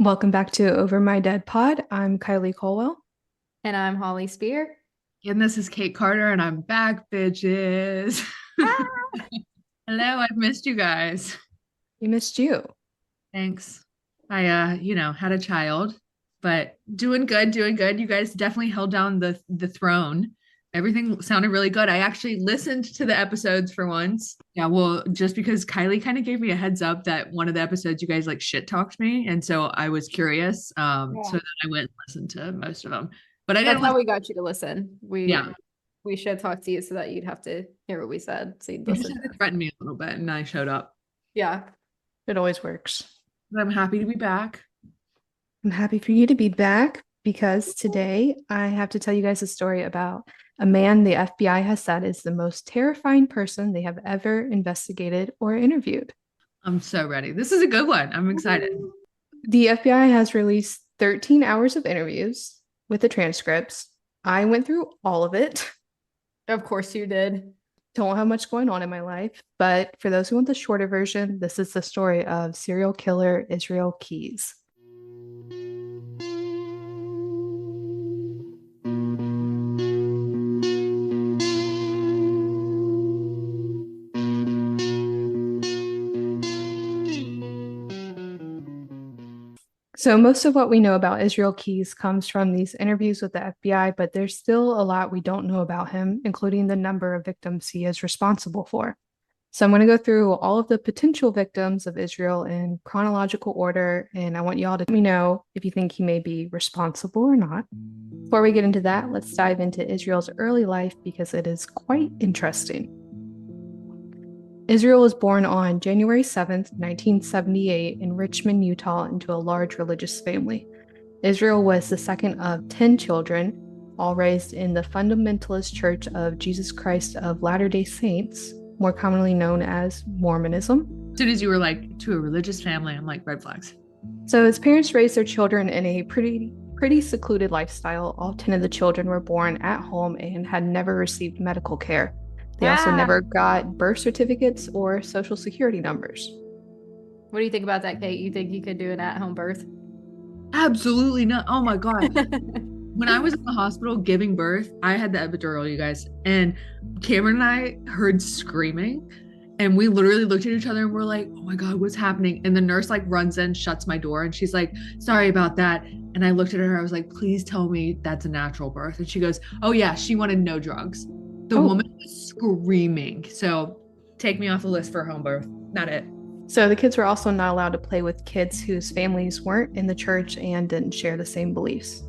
Welcome back to Over My Dead Pod. I'm Kylie Colwell. And I'm Holly Spear. And this is Kate Carter, and I'm back, bitches. Ah! Hello, I've missed you guys. We missed you. Thanks. I had a child, but doing good, doing good. You guys definitely held down the throne. Everything sounded really good. I actually listened to the episodes for once. Yeah, well, just because Kylie kind of gave me a heads up that one of the episodes you guys like shit talked me, and so I was curious. Yeah. So then I went and listened to most of them. But I That's didn't how listen. we got you to listen. Yeah, We should talk to you so that you'd have to hear what we said. So you'd you just listen had to to us. threaten me a little bit, and I showed up. Yeah. It always works. But I'm happy to be back. I'm happy for you to be back because today I have to tell you guys a story about a man the FBI has said is the most terrifying person they have ever investigated or interviewed. I'm so ready. This is a good one. I'm excited. The FBI has released 13 hours of interviews with the transcripts. I went through all of it. Of course you did. Don't have much going on in my life, but for those who want the shorter version, this is the story of serial killer Israel Keys. So, most of what we know about Israel Keys comes from these interviews with the FBI, but there's still a lot we don't know about him, including the number of victims he is responsible for. So, I'm going to go through all of the potential victims of Israel in chronological order, and I want you all to let me know if you think he may be responsible or not. Before we get into that, let's dive into Israel's early life because it is quite interesting. Israel was born on January 7th, 1978, in Richmond, Utah, into a large religious family. Israel was the second of 10 children, all raised in the fundamentalist Church of Jesus Christ of Latter-day Saints, more commonly known as Mormonism. As soon as you were like to a religious family, I'm like, red flags. So his parents raised their children in a pretty secluded lifestyle. All 10 of the children were born at home and had never received medical care. They also Ah. never got birth certificates or social security numbers. What do you think about that, Kate? You think you could do an at-home birth? Absolutely not. Oh my God. When I was in the hospital giving birth, I had the epidural, you guys, and Cameron and I heard screaming, and we literally looked at each other and we're like, oh my God, what's happening? And the nurse like runs in, shuts my door, and she's like, sorry about that. And I looked at her, I was like, please tell me that's a natural birth. And she goes, oh yeah, she wanted no drugs. The Oh, woman was screaming. So take me off the list for home birth. Not it. so the kids were also not allowed to play with kids whose families weren't in the church and didn't share the same beliefs.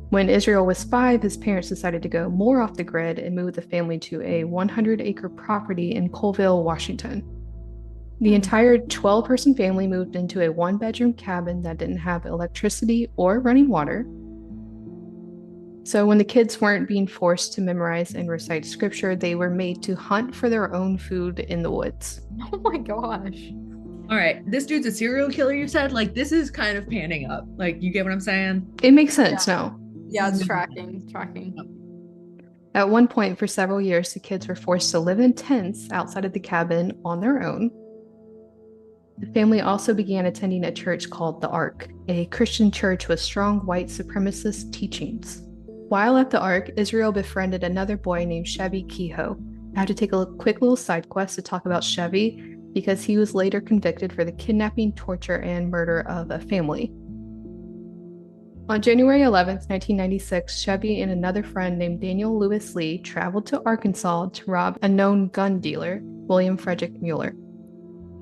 When Israel was 5, his parents decided to go more off the grid and move the family to a 100-acre property in Colville, Washington. The entire 12-person family moved into a one-bedroom cabin that didn't have electricity or running water. So when the kids weren't being forced to memorize and recite scripture, they were made to hunt for their own food in the woods. Oh my gosh. All right, this dude's a serial killer, you said? Like, this is kind of panning up. Like, you get what I'm saying? It makes sense now. Yeah, it's tracking. It's tracking. At one point, for several years, the kids were forced to live in tents outside of the cabin on their own. The family also began attending a church called the Ark, a Christian church with strong white supremacist teachings. While at the Ark, Israel befriended another boy named Chevy Kehoe. I have to take a quick little side quest to talk about Chevy because he was later convicted for the kidnapping, torture, and murder of a family. On January 11th, 1996, Chevy and another friend named Daniel Lewis Lee traveled to Arkansas to rob a known gun dealer, William Frederick Mueller.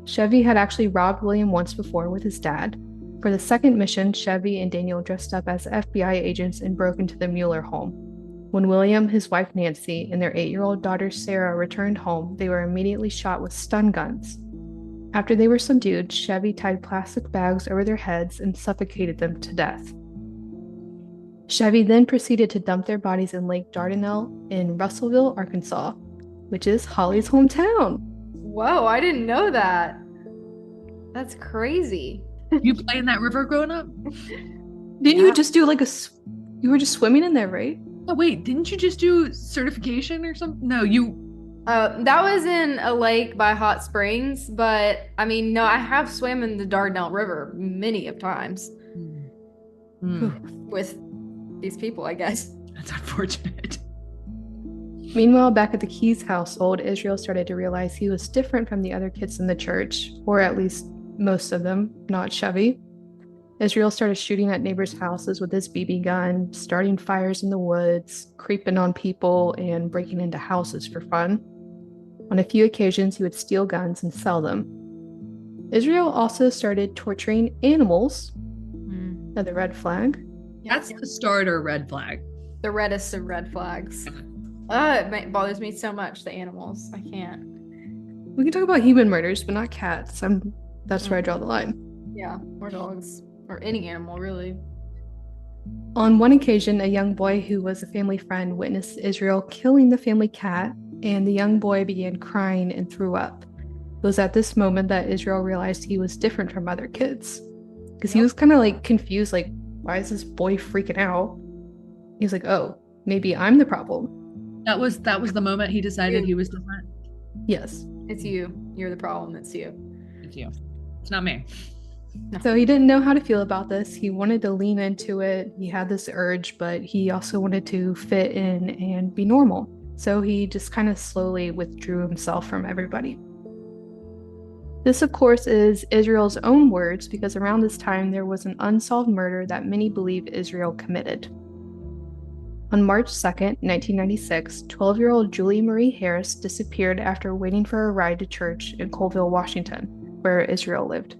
Chevy had actually robbed William once before with his dad. For the second mission, Chevy and Daniel dressed up as FBI agents and broke into the Mueller home. When William, his wife Nancy, and their 8-year-old daughter Sarah returned home, they were immediately shot with stun guns. After they were subdued, Chevy tied plastic bags over their heads and suffocated them to death. Chevy then proceeded to dump their bodies in Lake Dardanelle in Russellville, Arkansas, which is Holly's hometown. Whoa, I didn't know that. That's crazy. You play in that river growing up? Didn't you just do you were just swimming in there, right? Oh, wait, didn't you just do certification or something? No, you. That was in a lake by Hot Springs, but I mean, no, I have swam in the Dardanelle River many of times. with these people, I guess. That's unfortunate. Meanwhile, back at the Keys household, Israel started to realize he was different from the other kids in the church, or at least most of them, not Chevy. Israel started shooting at neighbors' houses with his BB gun, starting fires in the woods, creeping on people, and breaking into houses for fun. On a few occasions, he would steal guns and sell them. Israel also started torturing animals. Another red flag. That's the starter red flag. The reddest of red flags. It bothers me so much, the animals. I can't. We can talk about human murders, but not cats. That's where I draw the line. Yeah, or dogs. Or any animal, really. On one occasion, a young boy who was a family friend witnessed Israel killing the family cat, and the young boy began crying and threw up. It was at this moment that Israel realized he was different from other kids. Because he was kind of like confused, like, why is this boy freaking out? He was like, oh, maybe I'm the problem. That was the moment he decided he was different. Yes. It's you. You're the problem. It's you. It's you. It's not me. No. So he didn't know how to feel about this. He wanted to lean into it. He had this urge, but he also wanted to fit in and be normal. So he just kind of slowly withdrew himself from everybody. This, of course, is Israel's own words, because around this time there was an unsolved murder that many believe Israel committed. On March 2nd, 1996, 12-year-old Julie Marie Harris disappeared after waiting for a ride to church in Colville, Washington, where Israel lived.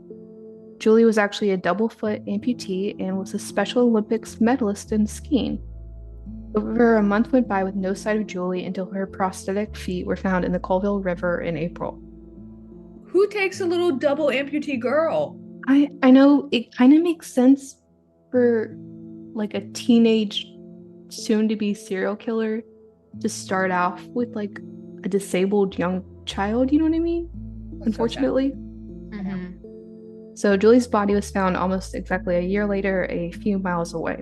Julie was actually a double-foot amputee and was a Special Olympics medalist in skiing. Over a month went by with no sight of Julie until her prosthetic feet were found in the Colville River in April. Who takes a little double amputee girl? I know it kind of makes sense for like a teenage soon-to-be serial killer to start off with like a disabled young child, you know what I mean? Unfortunately. So Julie's body was found almost exactly a year later, a few miles away.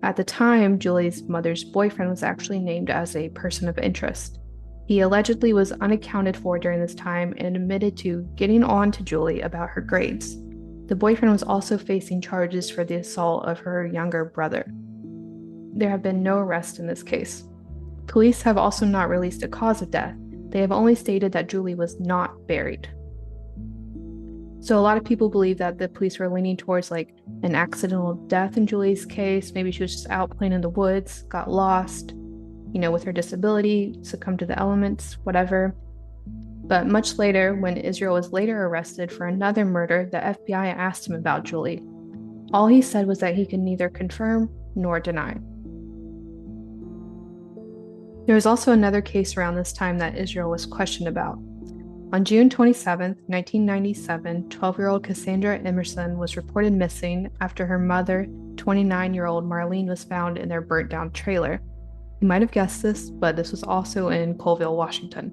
At the time, Julie's mother's boyfriend was actually named as a person of interest. He allegedly was unaccounted for during this time and admitted to getting on to Julie about her grades. The boyfriend was also facing charges for the assault of her younger brother. There have been no arrests in this case. Police have also not released a cause of death. They have only stated that Julie was not buried. So a lot of people believe that the police were leaning towards like an accidental death in Julie's case. Maybe she was just out playing in the woods, got lost, with her disability, succumbed to the elements, whatever. But much later, when Israel was later arrested for another murder, the FBI asked him about Julie. All he said was that he could neither confirm nor deny. There was also another case around this time that Israel was questioned about. On June 27, 1997, 12-year-old Cassandra Emerson was reported missing after her mother, 29-year-old Marlene, was found in their burnt-down trailer. You might have guessed this, but this was also in Colville, Washington.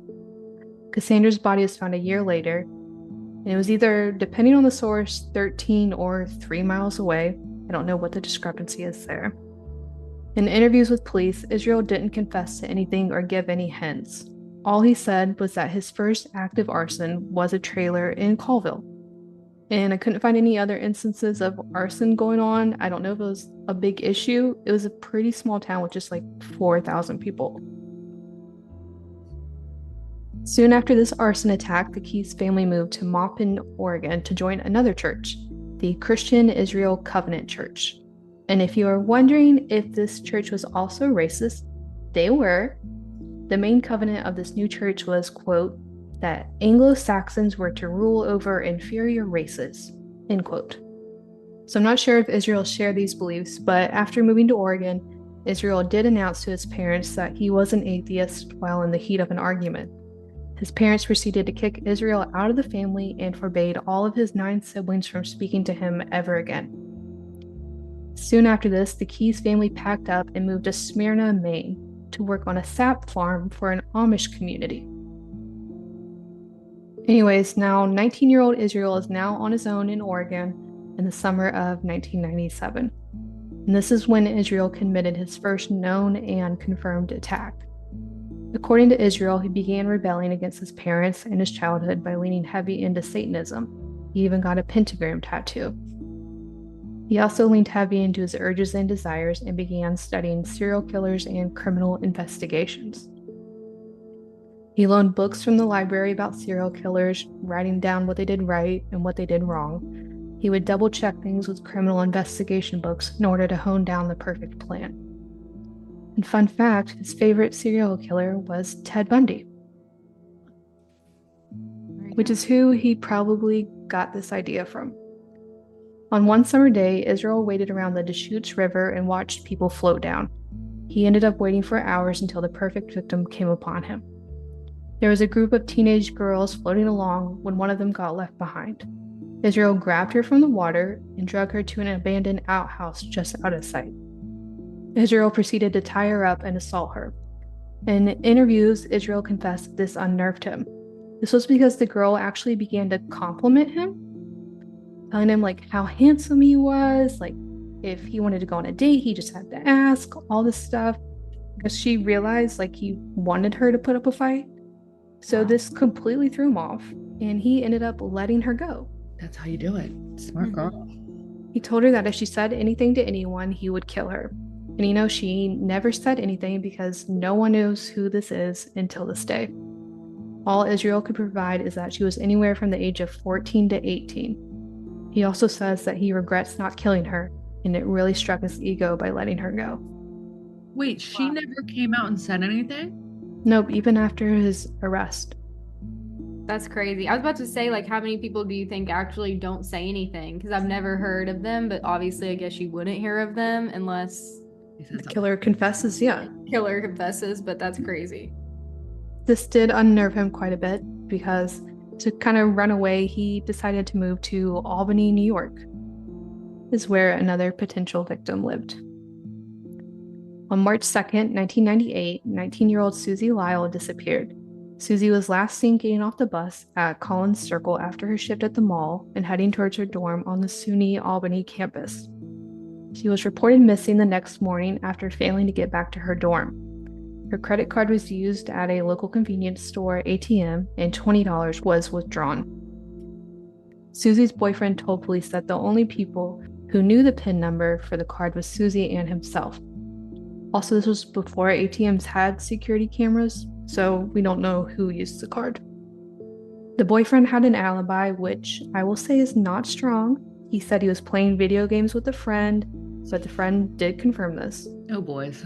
Cassandra's body was found a year later, and it was either, depending on the source, 13 or 3 miles away. I don't know what the discrepancy is there. In interviews with police, Israel didn't confess to anything or give any hints. All he said was that his first act of arson was a trailer in Colville. And I couldn't find any other instances of arson going on. I don't know if it was a big issue. It was a pretty small town with just like 4,000 people. Soon after this arson attack, the Keys family moved to Maupin, Oregon to join another church, the Christian Israel Covenant Church. And if you are wondering if this church was also racist, they were. The main covenant of this new church was, quote, that Anglo-Saxons were to rule over inferior races, end quote. So I'm not sure if Israel shared these beliefs, but after moving to Oregon, Israel did announce to his parents that he was an atheist while in the heat of an argument. His parents proceeded to kick Israel out of the family and forbade all of his 9 siblings from speaking to him ever again. Soon after this, the Keys family packed up and moved to Smyrna, Maine, to work on a sap farm for an Amish community. Anyways, now 19-year-old Israel is now on his own in Oregon in the summer of 1997. And this is when Israel committed his first known and confirmed attack. According to Israel, he began rebelling against his parents and his childhood by leaning heavy into Satanism. He even got a pentagram tattoo. He also leaned heavy into his urges and desires and began studying serial killers and criminal investigations. He loaned books from the library about serial killers, writing down what they did right and what they did wrong. He would double check things with criminal investigation books in order to hone down the perfect plan. And fun fact, his favorite serial killer was Ted Bundy, which is who he probably got this idea from. On one summer day, Israel waded around the Deschutes River and watched people float down. He ended up waiting for hours until the perfect victim came upon him. There was a group of teenage girls floating along when one of them got left behind. Israel grabbed her from the water and dragged her to an abandoned outhouse just out of sight. Israel proceeded to tie her up and assault her. In interviews, Israel confessed that this unnerved him. This was because the girl actually began to compliment him, telling him like how handsome he was, like if he wanted to go on a date, he just had to ask, all this stuff. Because she realized like he wanted her to put up a fight. So this completely threw him off, and he ended up letting her go. That's how you do it. Smart girl. He told her that if she said anything to anyone, he would kill her. And she never said anything because no one knows who this is until this day. All Israel could provide is that she was anywhere from the age of 14 to 18. He also says that he regrets not killing her, and it really struck his ego by letting her go. Wait, she never came out and said anything? Nope, even after his arrest. That's crazy. I was about to say, like, how many people do you think actually don't say anything? Because I've never heard of them, but obviously I guess you wouldn't hear of them unless the killer confesses, yeah. Killer confesses, but that's crazy. This did unnerve him quite a bit because to kind of run away, he decided to move to Albany, New York, is where another potential victim lived. On March 2nd, 1998, 19-year-old Susie Lyle disappeared. Susie was last seen getting off the bus at Collins Circle after her shift at the mall and heading towards her dorm on the SUNY Albany campus. She was reported missing the next morning after failing to get back to her dorm. Her credit card was used at a local convenience store ATM and $20 was withdrawn. Susie's boyfriend told police that the only people who knew the PIN number for the card was Susie and himself. Also, this was before ATMs had security cameras, so we don't know who used the card. The boyfriend had an alibi, which I will say is not strong. He said he was playing video games with a friend, but the friend did confirm this. Oh, boys.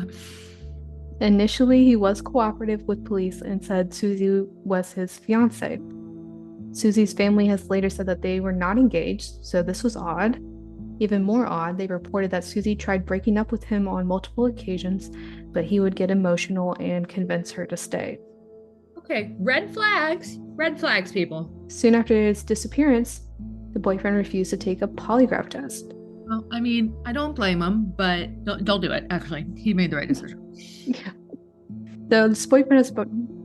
Initially, he was cooperative with police and said Susie was his fiancée. Susie's family has later said that they were not engaged, so this was odd. Even more odd, they reported that Susie tried breaking up with him on multiple occasions, but he would get emotional and convince her to stay. Okay, red flags. Red flags, people. Soon after his disappearance, the boyfriend refused to take a polygraph test. Well, I mean, I don't blame him, but don't do it, actually. He made the right decision. Yeah. Though this boyfriend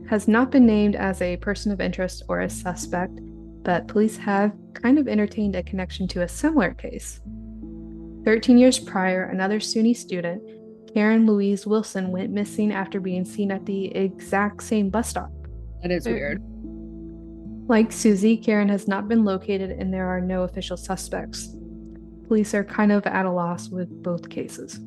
has not been named as a person of interest or a suspect, but police have kind of entertained a connection to a similar case. 13 years prior, another SUNY student, Karen Louise Wilson, went missing after being seen at the exact same bus stop. That is weird. Like Susie, Karen has not been located and there are no official suspects. Police are kind of at a loss with both cases.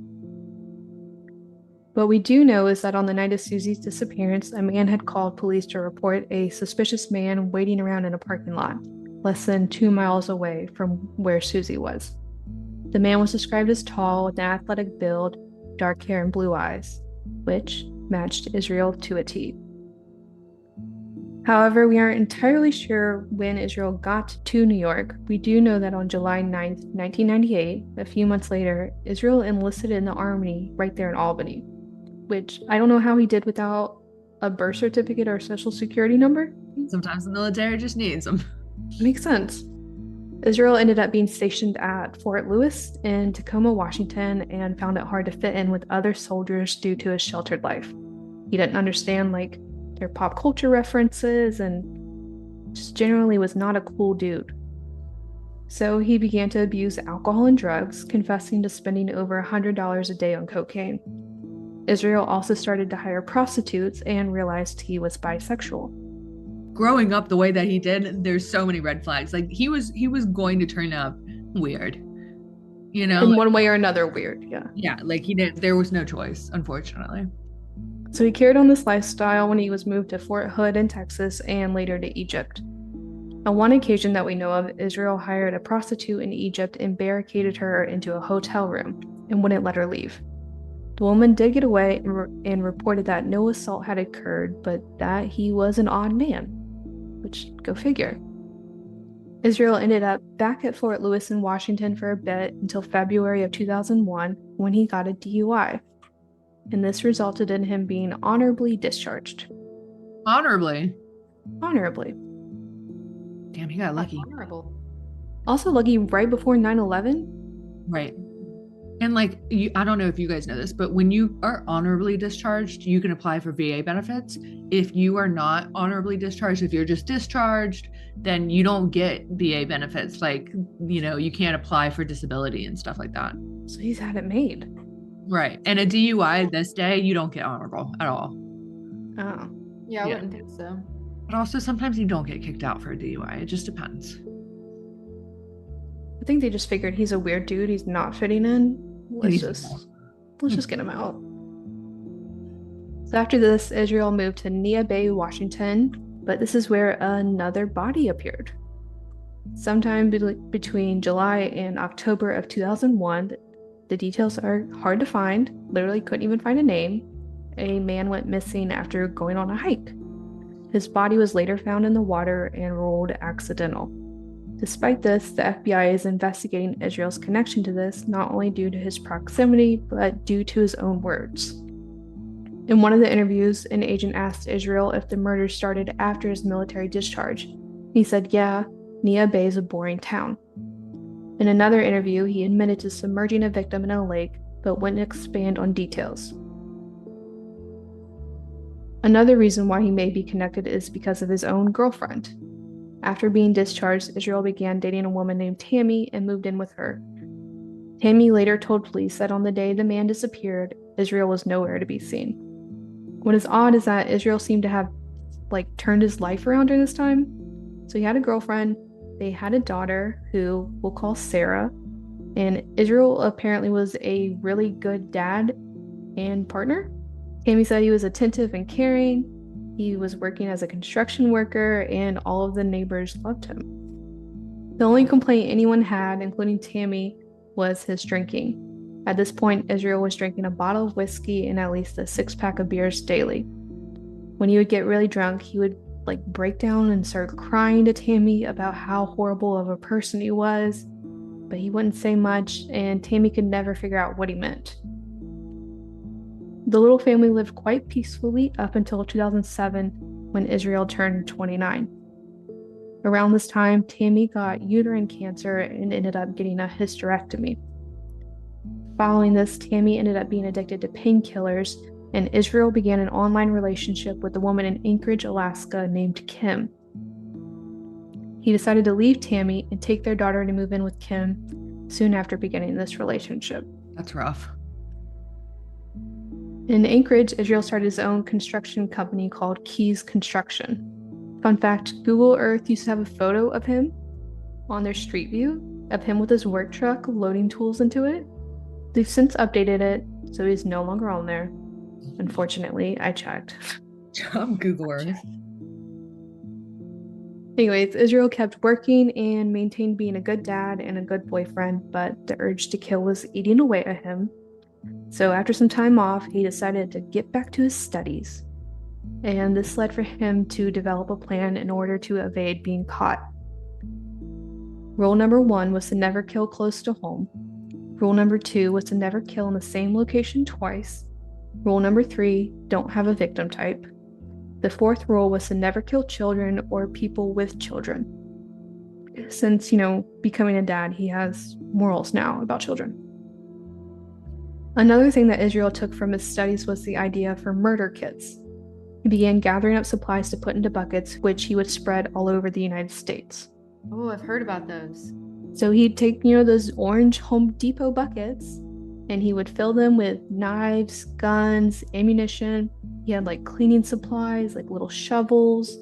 What we do know is that on the night of Susie's disappearance, a man had called police to report a suspicious man waiting around in a parking lot, less than 2 miles away from where Susie was. The man was described as tall, with an athletic build, dark hair, and blue eyes, which matched Israel to a T. However, we aren't entirely sure when Israel got to New York. We do know that on July 9th, 1998, a few months later, Israel enlisted in the Army right there in Albany, which I don't know how he did without a birth certificate or a social security number. Sometimes the military just needs them. Makes sense. Israel ended up being stationed at Fort Lewis in Tacoma, Washington, and found it hard to fit in with other soldiers due to his sheltered life. He didn't understand their pop culture references and just generally was not a cool dude. So he began to abuse alcohol and drugs, confessing to spending over $100 a day on cocaine. Israel also started to hire prostitutes and realized he was bisexual. Growing up the way that he did, there's so many red flags. He was going to turn up weird. You know, In like, one way or another, weird. Yeah. yeah, like he didn't. There was no choice, unfortunately. So he carried on this lifestyle when he was moved to Fort Hood in Texas and later to Egypt. On one occasion that we know of, Israel hired a prostitute in Egypt and barricaded her into a hotel room and wouldn't let her leave. The woman did get away and reported that no assault had occurred, but that he was an odd man, which, go figure. Israel ended up back at Fort Lewis in Washington for a bit until February of 2001 when he got a DUI, and this resulted in him being honorably discharged. Honorably. Honorably. Damn, he got lucky. Honorable. Also lucky right before 9/11. Right. And like I don't know if you guys know this, but when you are honorably discharged, you can apply for VA benefits. If you are not honorably discharged, if you're just discharged, then you don't get VA benefits. Like, you can't apply for disability and stuff like that. So he's had it made. Right. And a DUI this day, you don't get honorable at all. Oh. Yeah, I wouldn't think so. But also sometimes you don't get kicked out for a DUI. It just depends. I think they just figured he's a weird dude. He's not fitting in. Let's just get him out. So after this, Israel moved to Nia Bay, Washington, but this is where another body appeared. Sometime between July and October of 2001, the details are hard to find. Literally couldn't even find a name. A man went missing after going on a hike. His body was later found in the water and ruled accidental. Despite this, the FBI is investigating Israel's connection to this, not only due to his proximity, but due to his own words. In one of the interviews, an agent asked Israel if the murder started after his military discharge. He said, "Yeah, Nia Bay is a boring town." In another interview, he admitted to submerging a victim in a lake, but wouldn't expand on details. Another reason why he may be connected is because of his own girlfriend. After being discharged, Israel began dating a woman named Tammy and moved in with her. Tammy later told police that on the day the man disappeared, Israel was nowhere to be seen. What is odd is that Israel seemed to have turned his life around during this time. So he had a girlfriend, they had a daughter who we'll call Sarah, and Israel apparently was a really good dad and partner. Tammy said he was attentive and caring. He was working as a construction worker, and all of the neighbors loved him. The only complaint anyone had, including Tammy, was his drinking. At this point, Israel was drinking a bottle of whiskey and at least a 6-pack of beers daily. When he would get really drunk, he would break down and start crying to Tammy about how horrible of a person he was, but he wouldn't say much, and Tammy could never figure out what he meant. The little family lived quite peacefully up until 2007 when Israel turned 29. Around this time, Tammy got uterine cancer and ended up getting a hysterectomy. Following this, Tammy ended up being addicted to painkillers, and Israel began an online relationship with a woman in Anchorage, Alaska named Kim. He decided to leave Tammy and take their daughter to move in with Kim soon after beginning this relationship. That's rough. In Anchorage, Israel started his own construction company called Keys Construction. Fun fact, Google Earth used to have a photo of him on their street view of him with his work truck loading tools into it. They've since updated it, so he's no longer on there. Unfortunately, I checked. Google Earth. Anyways, Israel kept working and maintained being a good dad and a good boyfriend, but the urge to kill was eating away at him. So after some time off, he decided to get back to his studies. And this led for him to develop a plan in order to evade being caught. Rule number 1 was to never kill close to home. Rule number 2 was to never kill in the same location twice. Rule number 3, don't have a victim type. The 4th rule was to never kill children or people with children. Since, becoming a dad, he has morals now about children. Another thing that Israel took from his studies was the idea for murder kits. He began gathering up supplies to put into buckets, which he would spread all over the United States. Oh, I've heard about those. So he'd take, those orange Home Depot buckets, and he would fill them with knives, guns, ammunition. He had cleaning supplies, little shovels,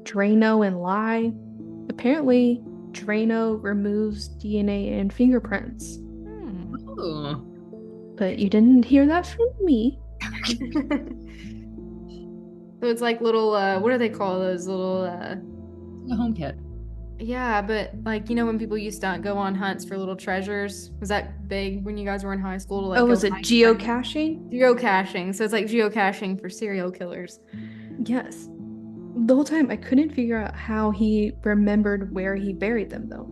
Drano and lye. Apparently, Drano removes DNA and fingerprints. Ooh. But you didn't hear that from me. So it's like little, what do they call those little, A home kit. yeah, but like, when people used to go on hunts for little treasures, was that big when you guys were in high school to like Oh, go was it find treasure? geocaching? Geocaching. So it's like geocaching for serial killers. Yes. The whole time I couldn't figure out how he remembered where he buried them, though.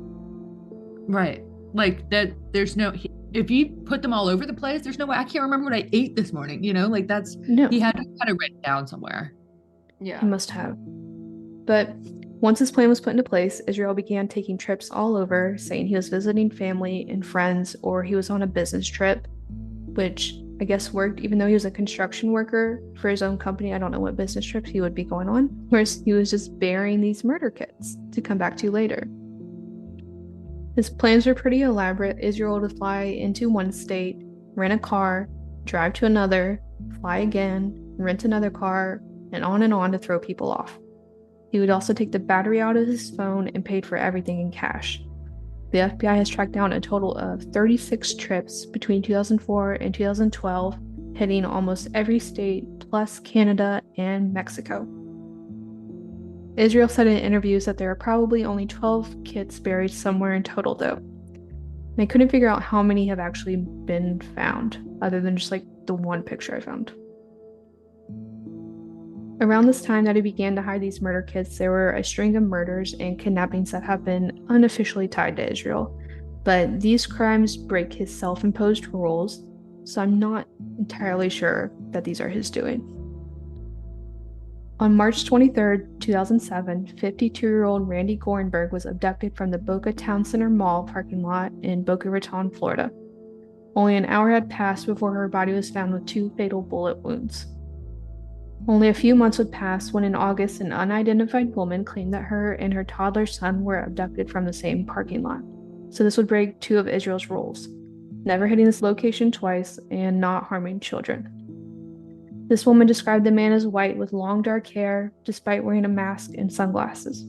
Right. Like that there's no if you put them all over the place, there's no way I can't remember what I ate this morning, like that's No, he had to had it written down somewhere. he Yeah. must have. But once his plan was put into place, Israel began taking trips all over, saying he was visiting family and friends or he was on a business trip, which I guess worked, even though he was a construction worker for his own company. I don't know what business trips he would be going on. Whereas he was just burying these murder kits to come back to later. His plans were pretty elaborate. Israel would fly into one state, rent a car, drive to another, fly again, rent another car, and on to throw people off. He would also take the battery out of his phone and paid for everything in cash. The FBI has tracked down a total of 36 trips between 2004 and 2012, hitting almost every state, plus Canada and Mexico. Israel said in interviews that there are probably only 12 kits buried somewhere in total, though. They couldn't figure out how many have actually been found, other than just like the one picture I found. Around this time that he began to hide these murder kits, there were a string of murders and kidnappings that have been unofficially tied to Israel. But these crimes break his self-imposed rules, so I'm not entirely sure that these are his doing. On March 23rd, 2007, 52-year-old Randy Gorenberg was abducted from the Boca Town Center Mall parking lot in Boca Raton, Florida. Only an hour had passed before her body was found with 2 fatal bullet wounds. Only a few months would pass when in August, an unidentified woman claimed that her and her toddler son were abducted from the same parking lot. So this would break 2 of Israel's rules: never hitting this location twice and not harming children. This woman described the man as white with long dark hair, despite wearing a mask and sunglasses.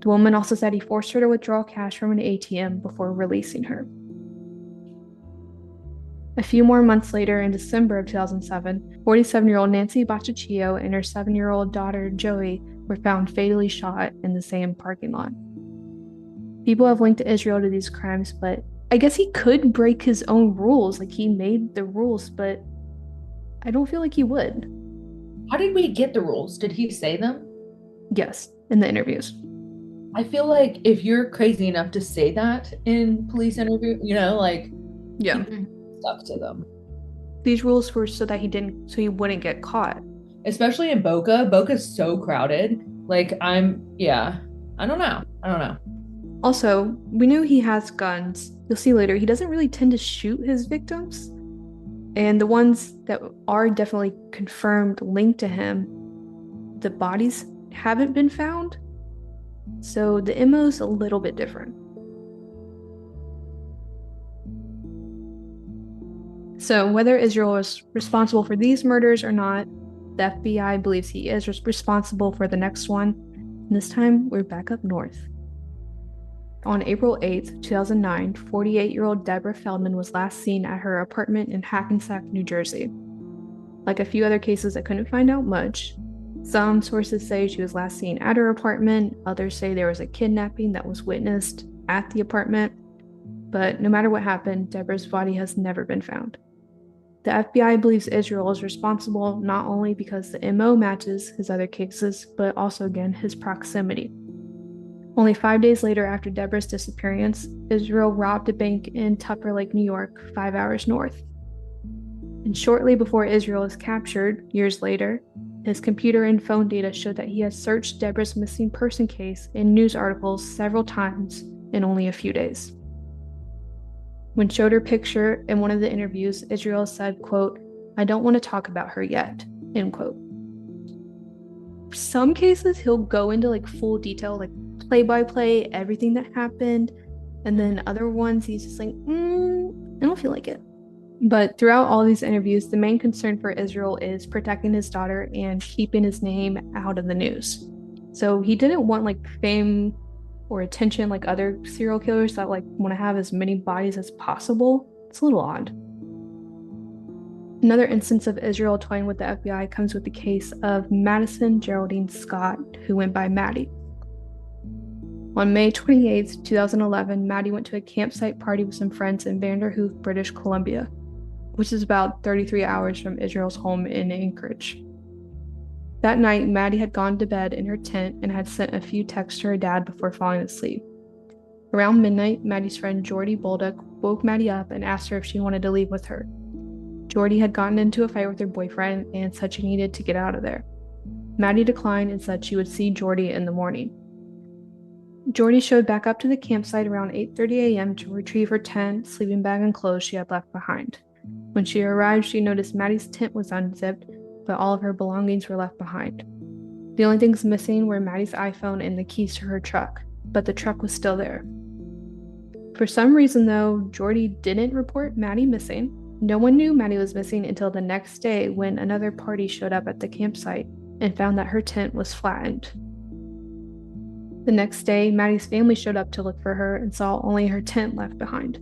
The woman also said he forced her to withdraw cash from an ATM before releasing her. A few more months later, in December of 2007, 47-year-old Nancy Bachachio and her 7-year-old daughter Joey were found fatally shot in the same parking lot. People have linked Israel to these crimes, but I guess he could break his own rules. Like, he made the rules, but I don't feel like he would. How did we get the rules? Did he say them? Yes, in the interviews. I feel like if you're crazy enough to say that in police interview, Yeah. stuck to them. These rules were so that he wouldn't get caught. Especially in Boca. Boca's so crowded. I don't know. Also, we knew he has guns. You'll see later, he doesn't really tend to shoot his victims. And the ones that are definitely confirmed linked to him, the bodies haven't been found. So the MO is a little bit different. So whether Israel is responsible for these murders or not, the FBI believes he is responsible for the next one. And this time, we're back up north. On April 8th, 2009, 48-year-old Deborah Feldman was last seen at her apartment in Hackensack, New Jersey. Like a few other cases, I couldn't find out much. Some sources say she was last seen at her apartment, others say there was a kidnapping that was witnessed at the apartment. But no matter what happened, Deborah's body has never been found. The FBI believes Israel is responsible not only because the MO matches his other cases, but also, again, his proximity. Only 5 days later after Deborah's disappearance, Israel robbed a bank in Tupper Lake, New York, 5 hours north. And shortly before Israel was captured, years later, his computer and phone data showed that he had searched Deborah's missing person case in news articles several times in only a few days. When showed her picture in one of the interviews, Israel said, quote, "I don't want to talk about her yet," end quote. For some cases, he'll go into full detail, play-by-play, everything that happened. And then other ones, he's just I don't feel like it. But throughout all these interviews, the main concern for Israel is protecting his daughter and keeping his name out of the news. So he didn't want fame or attention like other serial killers that want to have as many bodies as possible. It's a little odd. Another instance of Israel toying with the FBI comes with the case of Madison Geraldine Scott, who went by Maddie. On May 28, 2011, Maddie went to a campsite party with some friends in Vanderhoof, British Columbia, which is about 33 hours from Israel's home in Anchorage. That night, Maddie had gone to bed in her tent and had sent a few texts to her dad before falling asleep. Around midnight, Maddie's friend Jordy Bolduc woke Maddie up and asked her if she wanted to leave with her. Jordy had gotten into a fight with her boyfriend and said she needed to get out of there. Maddie declined and said she would see Jordy in the morning. Jordy showed back up to the campsite around 8:30 a.m. to retrieve her tent, sleeping bag, and clothes she had left behind. When she arrived, she noticed Maddie's tent was unzipped, but all of her belongings were left behind. The only things missing were Maddie's iPhone and the keys to her truck, but the truck was still there. For some reason, though, Jordy didn't report Maddie missing. No one knew Maddie was missing until the next day when another party showed up at the campsite and found that her tent was flattened. The next day, Maddie's family showed up to look for her and saw only her tent left behind.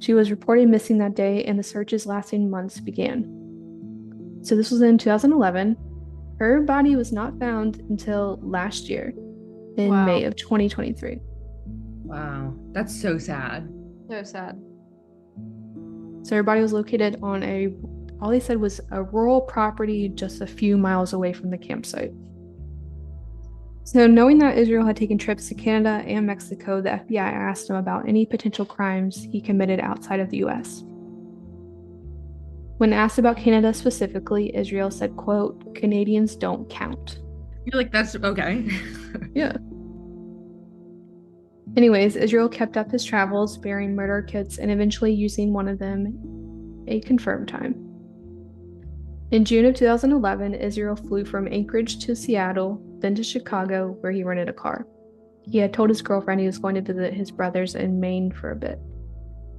She was reported missing that day, and the searches lasting months began. So this was in 2011. Her body was not found until last year, in May of 2023. Wow, that's so sad. So sad. So her body was located on all they said was a rural property just a few miles away from the campsite. So knowing that Israel had taken trips to Canada and Mexico, the FBI asked him about any potential crimes he committed outside of the US. When asked about Canada specifically, Israel said, quote, "Canadians don't count." You're like, that's okay. Yeah. Anyways, Israel kept up his travels, bearing murder kits and eventually using one of them a confirmed time. In June of 2011, Israel flew from Anchorage to Seattle, then to Chicago, where he rented a car. He had told his girlfriend he was going to visit his brothers in Maine for a bit.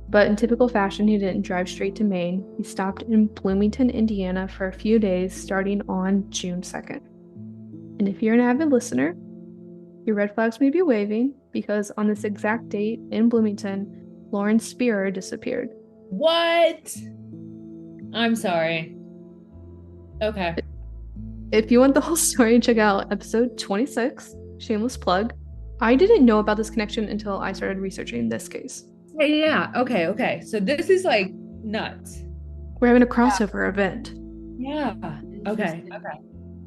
But in typical fashion, he didn't drive straight to Maine. He stopped in Bloomington, Indiana for a few days, starting on June 2nd. And if you're an avid listener, your red flags may be waving, because on this exact date in Bloomington, Lauren Spearer disappeared. What? I'm sorry. Okay. If you want the whole story, check out episode 26, shameless plug. I didn't know about this connection until I started researching this case. Yeah. Okay. So this is like nuts. We're having a crossover event. Yeah. Okay.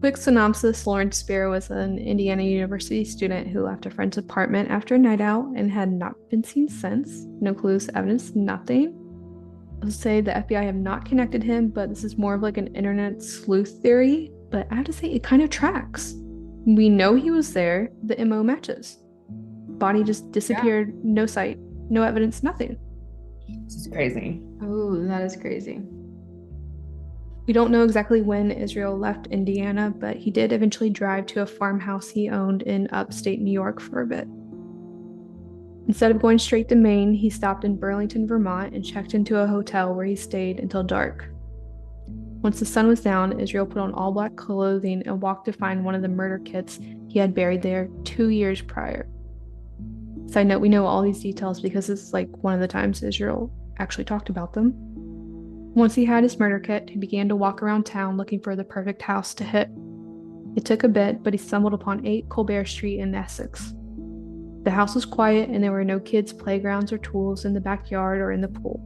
Quick synopsis: Lauren Spearer was an Indiana University student who left a friend's apartment after a night out and had not been seen since. No clues, evidence, nothing. I'll say the FBI have not connected him, but this is more of like an internet sleuth theory. But I have to say, it kind of tracks. We know he was there. The MO matches. Body just disappeared. Yeah. No sight, no evidence, nothing. This is crazy. Oh, that is crazy. We don't know exactly when Israel left Indiana, but he did eventually drive to a farmhouse he owned in upstate New York for a bit. Instead of going straight to Maine, he stopped in Burlington, Vermont, and checked into a hotel where he stayed until dark. Once the sun was down, Israel put on all black clothing and walked to find one of the murder kits he had buried there 2 years prior. Side note, we know all these details because it's like one of the times Israel actually talked about them. Once he had his murder kit, he began to walk around town looking for the perfect house to hit. It took a bit, but he stumbled upon 8 Colbert Street in Essex. The house was quiet and there were no kids' playgrounds or tools in the backyard or in the pool.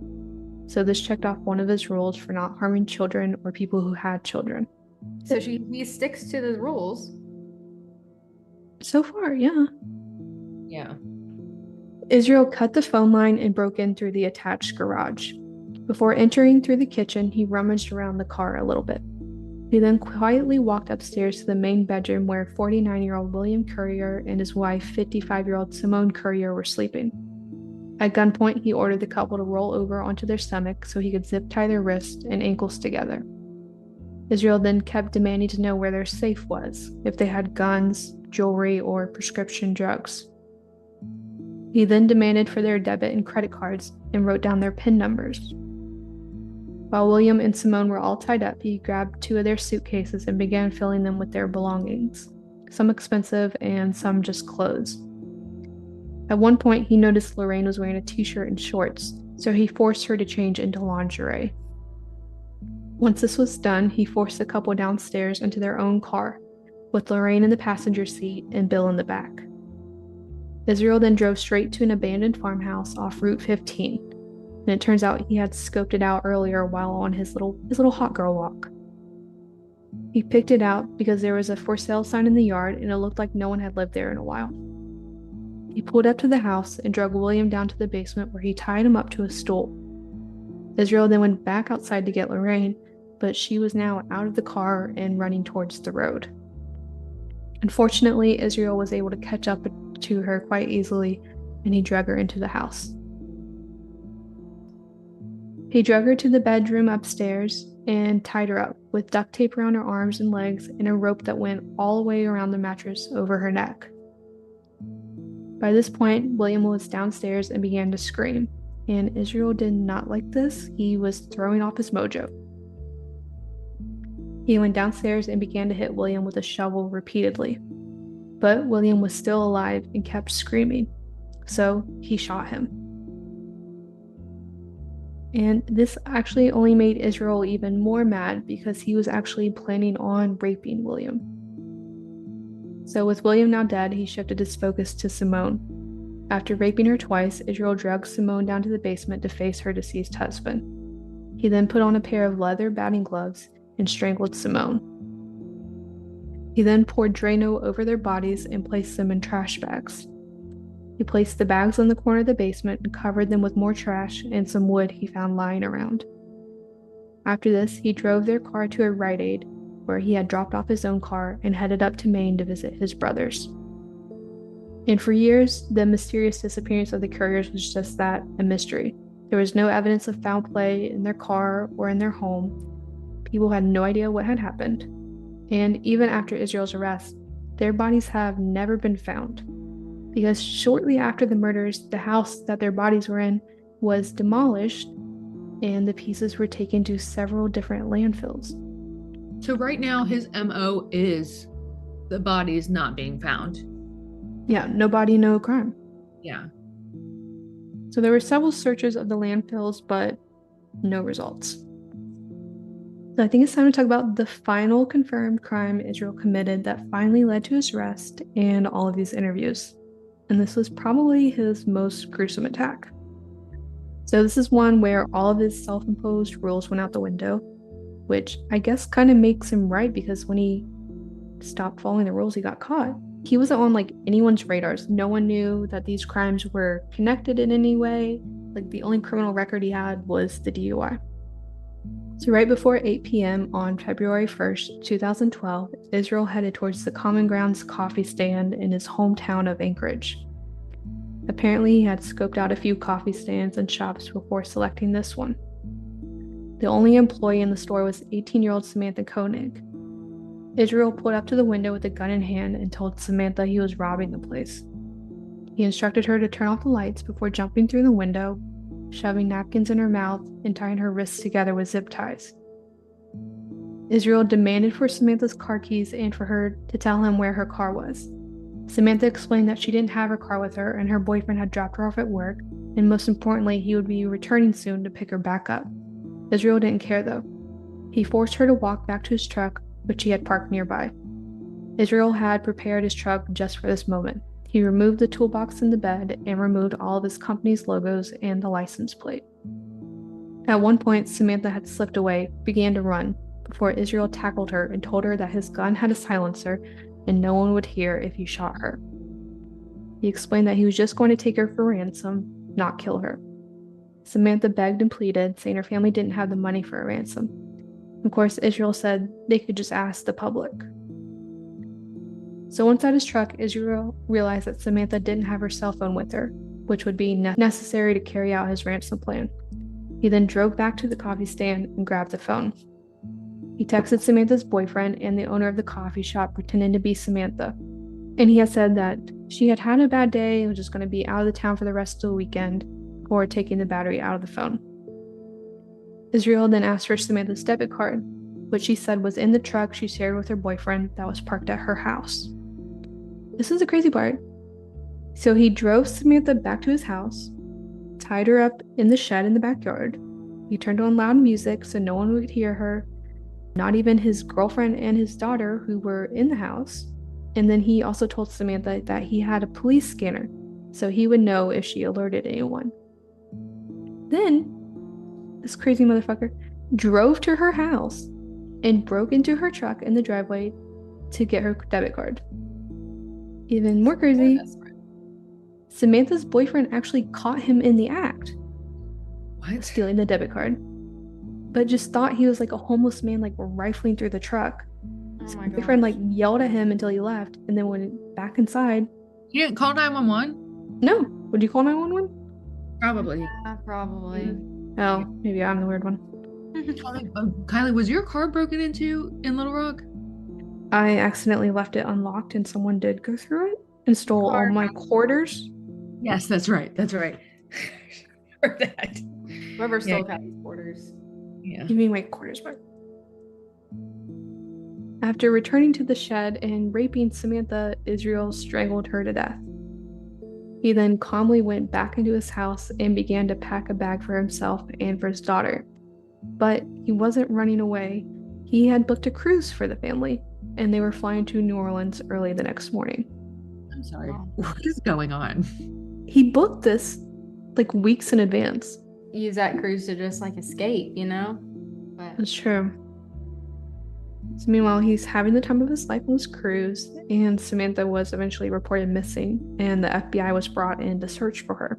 So this checked off one of his rules for not harming children or people who had children. So he sticks to the rules. So far, yeah. Yeah. Israel cut the phone line and broke in through the attached garage. Before entering through the kitchen, he rummaged around the car a little bit. He then quietly walked upstairs to the main bedroom where 49-year-old William Currier and his wife, 55-year-old Simone Currier, were sleeping. At gunpoint, he ordered the couple to roll over onto their stomach so he could zip tie their wrists and ankles together. Israel then kept demanding to know where their safe was, if they had guns, jewelry, or prescription drugs. He then demanded for their debit and credit cards and wrote down their PIN numbers. While William and Simone were all tied up, he grabbed 2 of their suitcases and began filling them with their belongings, some expensive and some just clothes. At one point, he noticed Lorraine was wearing a t-shirt and shorts, so he forced her to change into lingerie. Once this was done, he forced the couple downstairs into their own car, with Lorraine in the passenger seat and Bill in the back. Israel then drove straight to an abandoned farmhouse off Route 15, and it turns out he had scoped it out earlier while on his little hot girl walk. He picked it out because there was a for sale sign in the yard and it looked like no one had lived there in a while. He pulled up to the house and dragged William down to the basement where he tied him up to a stool. Israel then went back outside to get Lorraine, but she was now out of the car and running towards the road. Unfortunately, Israel was able to catch up to her quite easily, and he dragged her into the house. He dragged her to the bedroom upstairs and tied her up with duct tape around her arms and legs and a rope that went all the way around the mattress over her neck. By this point, William was downstairs and began to scream, and Israel did not like this. He was throwing off his mojo. He went downstairs and began to hit William with a shovel repeatedly, but William was still alive and kept screaming, so he shot him. And this actually only made Israel even more mad because he was actually planning on raping William. So with William now dead, he shifted his focus to Simone. After raping her twice, Israel dragged Simone down to the basement to face her deceased husband. He then put on a pair of leather batting gloves and strangled Simone. He then poured Drano over their bodies and placed them in trash bags. He placed the bags in the corner of the basement and covered them with more trash and some wood he found lying around. After this, he drove their car to a Rite Aid, where he had dropped off his own car and headed up to Maine to visit his brothers. And for years, the mysterious disappearance of the Couriers was just that, a mystery. There was no evidence of foul play in their car or in their home. People had no idea what had happened. And even after Israel's arrest, their bodies have never been found. Because shortly after the murders, the house that their bodies were in was demolished and the pieces were taken to several different landfills. So right now his MO is the bodies not being found. Yeah, no body, no crime. Yeah. So there were several searches of the landfills, but no results. So I think it's time to talk about the final confirmed crime Israel committed that finally led to his arrest and all of these interviews. And this was probably his most gruesome attack. So this is one where all of his self-imposed rules went out the window, which I guess kind of makes him right, because when he stopped following the rules, he got caught. He wasn't on anyone's radars. No one knew that these crimes were connected in any way. The only criminal record he had was the DUI. So right before 8 p.m. on February 1st, 2012, Israel headed towards the Common Grounds coffee stand in his hometown of Anchorage. Apparently, he had scoped out a few coffee stands and shops before selecting this one. The only employee in the store was 18-year-old Samantha Koenig. Israel pulled up to the window with a gun in hand and told Samantha he was robbing the place. He instructed her to turn off the lights before jumping through the window, shoving napkins in her mouth and tying her wrists together with zip ties. Israel demanded for Samantha's car keys and for her to tell him where her car was. Samantha explained that she didn't have her car with her and her boyfriend had dropped her off at work, and most importantly, he would be returning soon to pick her back up. Israel didn't care though. He forced her to walk back to his truck, which he had parked nearby. Israel had prepared his truck just for this moment. He removed the toolbox in the bed and removed all of his company's logos and the license plate. At one point, Samantha had slipped away, began to run, before Israel tackled her and told her that his gun had a silencer and no one would hear if he shot her. He explained that he was just going to take her for ransom, not kill her. Samantha begged and pleaded, saying her family didn't have the money for a ransom. Of course, Israel said they could just ask the public. So inside his truck, Israel realized that Samantha didn't have her cell phone with her, which would be necessary to carry out his ransom plan. He then drove back to the coffee stand and grabbed the phone. He texted Samantha's boyfriend and the owner of the coffee shop, pretending to be Samantha. And he had said that she had had a bad day and was just going to be out of the town for the rest of the weekend, before taking the battery out of the phone. Israel then asked for Samantha's debit card, which she said was in the truck she shared with her boyfriend that was parked at her house. This is the crazy part. So he drove Samantha back to his house, tied her up in the shed in the backyard. He turned on loud music so no one would hear her, not even his girlfriend and his daughter who were in the house. And then he also told Samantha that he had a police scanner so he would know if she alerted anyone. Then, this crazy motherfucker drove to her house and broke into her truck in the driveway to get her debit card. Even more crazy, Samantha's boyfriend actually caught him in the act. What? Stealing the debit card. But just thought he was like a homeless man like rifling through the truck. His boyfriend like yelled at him until he left and then went back inside. You didn't call 911? No. Would you call 911? Probably. Yeah, probably. Oh, maybe I'm the weird one. Kylie, was your car broken into in Little Rock? I accidentally left it unlocked and someone did go through it and stole all my quarters. Yes, that's right. That's right. Heard that. Whoever stole Kylie's quarters. Yeah. Give me my quarters back. After returning to the shed and raping Samantha, Israel strangled her to death. He then calmly went back into his house and began to pack a bag for himself and for his daughter. But he wasn't running away. He had booked a cruise for the family, and they were flying to New Orleans early the next morning. I'm sorry. What is going on? He booked this like weeks in advance. Use that cruise to just like escape, you know? But That's true. So meanwhile, he's having the time of his life on this cruise, and Samantha was eventually reported missing, and the FBI was brought in to search for her.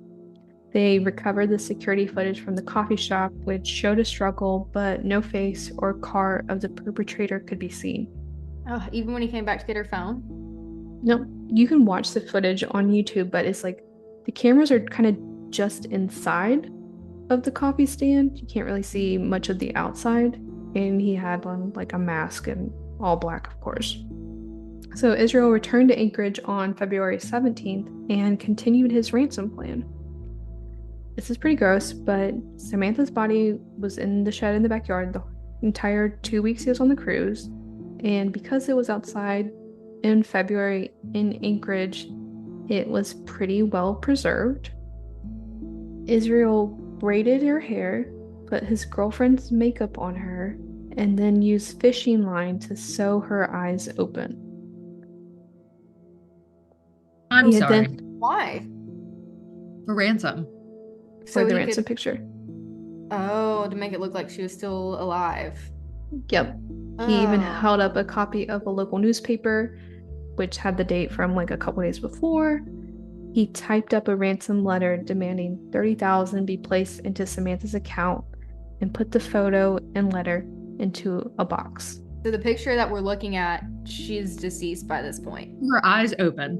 They recovered the security footage from the coffee shop, which showed a struggle, but no face or car of the perpetrator could be seen. oh, even when he came back to get her phone? No, you can watch the footage on YouTube, but it's like the cameras are kind of just inside of the coffee stand. You can't really see much of the outside. And he had on like a mask and all black, of course. So Israel returned to Anchorage on February 17th and continued his ransom plan. This is pretty gross, but Samantha's body was in the shed in the backyard the entire 2 weeks he was on the cruise. And because it was outside in February in Anchorage, it was pretty well preserved. Israel braided her hair, put his girlfriend's makeup on her, and then used fishing line to sew her eyes open. I'm sorry. Why? For ransom. For the ransom picture. Oh, to make it look like she was still alive. Yep. He even held up a copy of a local newspaper, which had the date from like a couple days before. He typed up a ransom letter demanding $30,000 be placed into Samantha's account and put the photo and letter into a box. So the picture that we're looking at, she's deceased by this point. Her eyes open.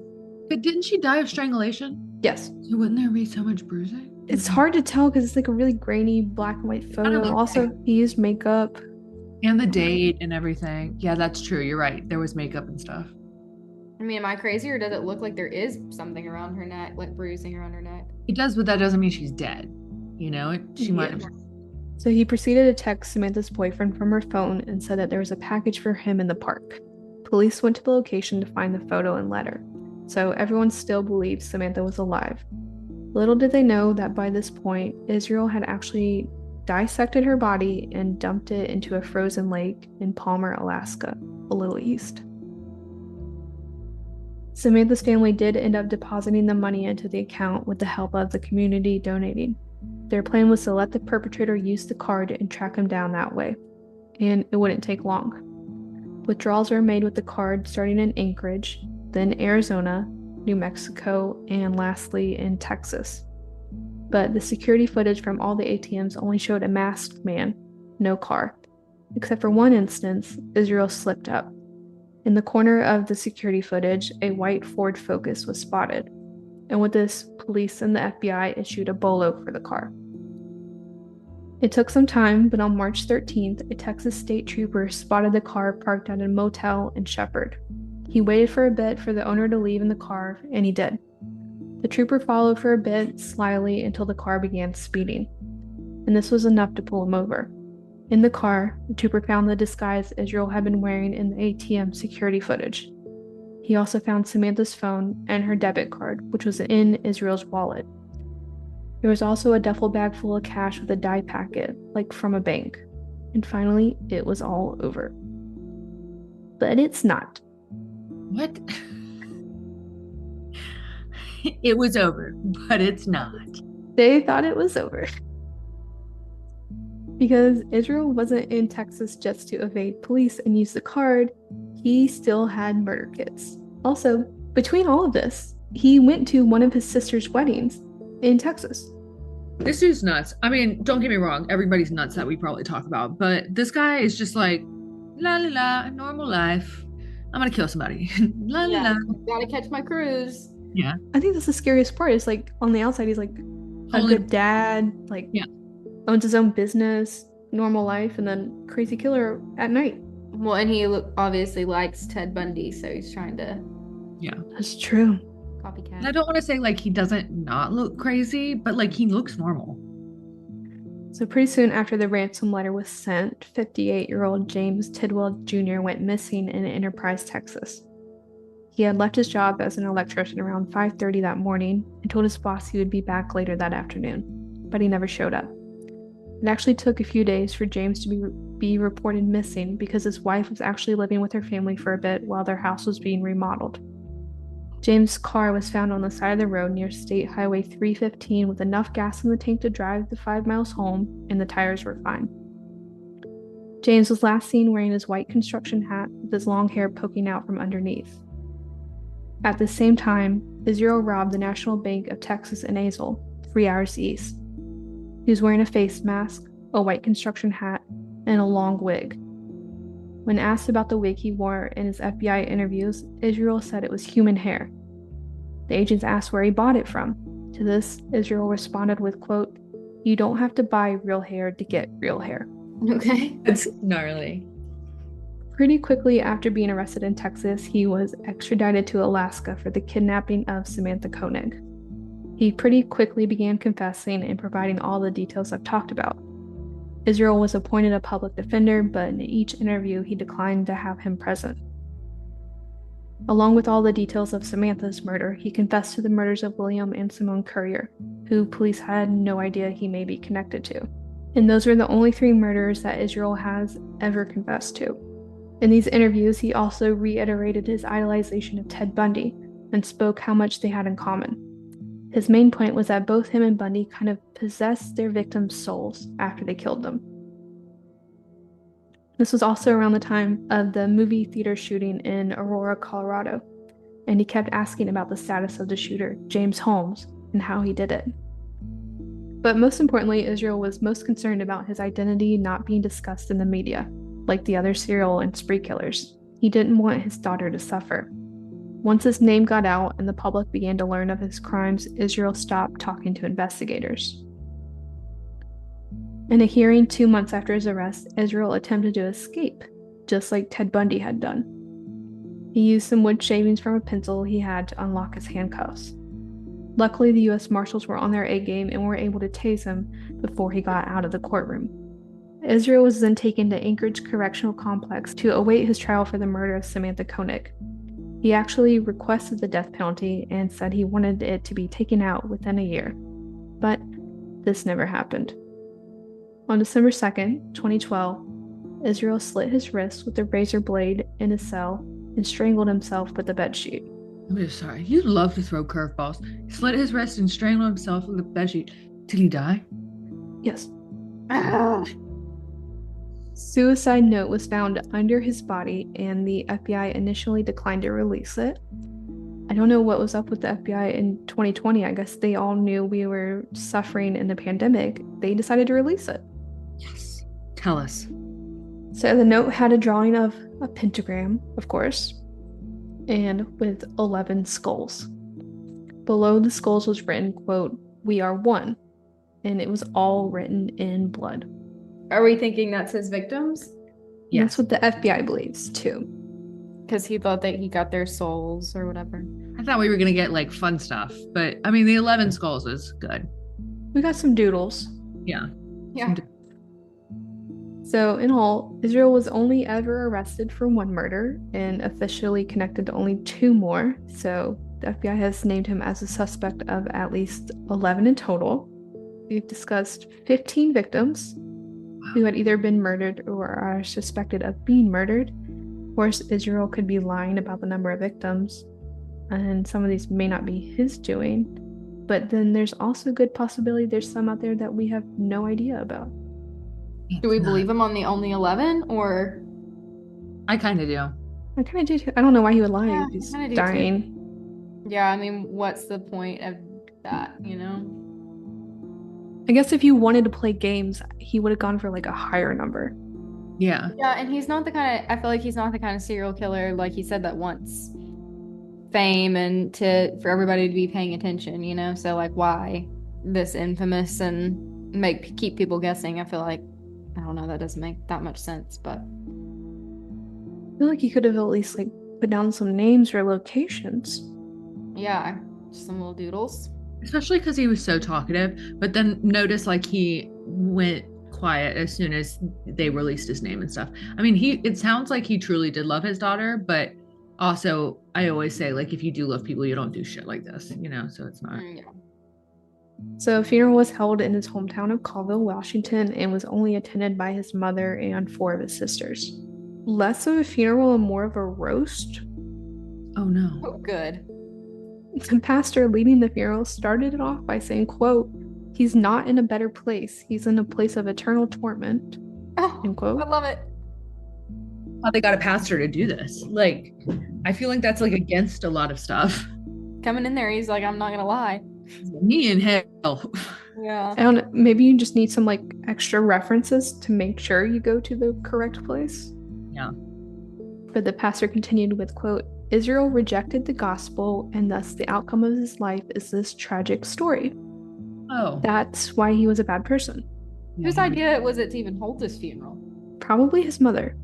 But didn't she die of strangulation? Yes. So wouldn't there be so much bruising? It's hard to tell because it's like a really grainy black and white photo. Also, he used makeup. And the date and everything. Yeah, that's true. You're right. There was makeup and stuff. I mean, am I crazy or does it look like there is something around her neck, like bruising around her neck? It does, but that doesn't mean she's dead. You know, she might have. So he proceeded to text Samantha's boyfriend from her phone and said that there was a package for him in the park. Police went to the location to find the photo and letter. So everyone still believed Samantha was alive. Little did they know that by this point, Israel had actually dissected her body and dumped it into a frozen lake in Palmer, Alaska, a little east. Samantha's family did end up depositing the money into the account with the help of the community donating. Their plan was to let the perpetrator use the card and track him down that way, and it wouldn't take long. Withdrawals were made with the card starting in Anchorage, then Arizona, New Mexico, and lastly in Texas. But the security footage from all the ATMs only showed a masked man, no car. Except for one instance, Israel slipped up. In the corner of the security footage, a white Ford Focus was spotted. And with this, police and the FBI issued a BOLO for the car. It took some time, but on March 13th, a Texas state trooper spotted the car parked at a motel in Shepherd. He waited for a bit for the owner to leave in the car, and he did. The trooper followed for a bit, slyly, until the car began speeding. And this was enough to pull him over. In the car, the trooper found the disguise Israel had been wearing in the ATM security footage. He also found Samantha's phone and her debit card, which was in Israel's wallet. There was also a duffel bag full of cash with a dye packet, like from a bank. And finally, it was all over. But it's not. What? It was over, but it's not. They thought it was over. Because Israel wasn't in Texas just to evade police and use the card, he still had murder kits. Also, between all of this, he went to one of his sister's weddings in Texas. This dude's nuts. I mean, don't get me wrong, everybody's nuts that we probably talk about, but this guy is just like, la la la, normal life. I'm gonna kill somebody. La la la. Gotta catch my cruise. Yeah. I think that's the scariest part. Is like on the outside, he's like a good dad, like owns his own business, normal life, and then crazy killer at night. Well, and he obviously likes Ted Bundy, so he's trying to. Yeah, that's true. Copycat. And I don't want to say like he doesn't not look crazy, but like he looks normal. So pretty soon after the ransom letter was sent, 58-year-old James Tidwell Jr. went missing in Enterprise, Texas. He had left his job as an electrician around 5:30 that morning and told his boss he would be back later that afternoon, but he never showed up. It actually took a few days for James to be reported missing because his wife was actually living with her family for a bit while their house was being remodeled. James' car was found on the side of the road near State Highway 315 with enough gas in the tank to drive the 5 miles home, and the tires were fine. James was last seen wearing his white construction hat with his long hair poking out from underneath. At the same time, Israel robbed the National Bank of Texas in Azle, 3 hours east. He was wearing a face mask, a white construction hat, and a long wig. When asked about the wig he wore in his FBI interviews, Israel said it was human hair. The agents asked where he bought it from. To this, Israel responded with, quote, "You don't have to buy real hair to get real hair." Okay. It's gnarly. Pretty quickly after being arrested in Texas, he was extradited to Alaska for the kidnapping of Samantha Koenig. He pretty quickly began confessing and providing all the details I've talked about. Israel was appointed a public defender, but in each interview he declined to have him present. Along with all the details of Samantha's murder, he confessed to the murders of William and Simone Currier, who police had no idea he may be connected to. And those were the only 3 murders that Israel has ever confessed to. In these interviews, he also reiterated his idolization of Ted Bundy and spoke how much they had in common. His main point was that both him and Bundy kind of possessed their victims' souls after they killed them. This was also around the time of the movie theater shooting in Aurora, Colorado, and he kept asking about the status of the shooter, James Holmes, and how he did it. But most importantly, Israel was most concerned about his identity not being discussed in the media, like the other serial and spree killers. He didn't want his daughter to suffer. Once his name got out and the public began to learn of his crimes, Israel stopped talking to investigators. In a hearing 2 months after his arrest, Israel attempted to escape, just like Ted Bundy had done. He used some wood shavings from a pencil he had to unlock his handcuffs. Luckily, the U.S. Marshals were on their A game and were able to tase him before he got out of the courtroom. Israel was then taken to Anchorage Correctional Complex to await his trial for the murder of Samantha Koenig. He actually requested the death penalty and said he wanted it to be taken out within a year. But this never happened. On December 2nd, 2012, Israel slit his wrist with a razor blade in his cell and strangled himself with a bedsheet. I'm just sorry. You love to throw curveballs. He slit his wrist and strangled himself with a bedsheet. Did he die? Yes. Suicide note was found under his body, and the FBI initially declined to release it. I don't know what was up with the FBI in 2020. I guess they all knew we were suffering in the pandemic. They decided to release it. Yes. Tell us. So the note had a drawing of a pentagram, of course, and with 11 skulls. Below the skulls was written, quote, "We are one," and it was all written in blood. Are we thinking that's his victims? Yes. That's what the FBI believes, too. Because he thought that he got their souls or whatever. I thought we were going to get like fun stuff, but I mean, the 11 skulls is good. We got some doodles. Yeah. Yeah. So in all, Israel was only ever arrested for 1 murder and officially connected to only 2 more. So the FBI has named him as a suspect of at least 11 in total. we've discussed 15 victims who had either been murdered or are suspected of being murdered. Of course, Israel could be lying about the number of victims, and some of these may not be his doing. But then there's also a good possibility there's some out there that we have no idea about. Do we believe him on the only 11 or? I kind of do. I kind of do too. I don't know why he would lie Yeah, if he's I kinda do dying. too. Yeah, I mean, what's the point of that, you know? I guess if you wanted to play games, he would have gone for like a higher number. Yeah. Yeah, and he's not the kind of, I feel like he's not the kind of serial killer, like he said, that wants fame and for everybody to be paying attention, you know? So like why this infamous and keep people guessing? I feel like, I don't know, that doesn't make that much sense, but I feel like he could have at least like put down some names or locations. yeah, just some little doodles. Especially because he was so talkative, but then notice like he went quiet as soon as they released his name and stuff. I mean, it sounds like he truly did love his daughter, but also I always say like if you do love people, you don't do shit like this, you know, so it's not. Yeah. So a funeral was held in his hometown of Colville, Washington, and was only attended by his mother and 4 of his sisters. Less of a funeral and more of a roast. Oh no. Oh, good. The pastor leading the funeral started it off by saying, quote, "He's not in a better place. He's in a place of eternal torment." Oh, End quote. I love it. How they got a pastor to do this. Like, I feel like that's like against a lot of stuff. Coming in there, he's like, I'm not gonna lie. Me in hell. Yeah. I don't know, maybe you just need some like extra references to make sure you go to the correct place. Yeah. But the pastor continued with, quote, "Israel rejected the gospel, and thus the outcome of his life is this tragic story. Oh. That's why he was a bad person." Whose idea was it to even hold this funeral? Probably his mother.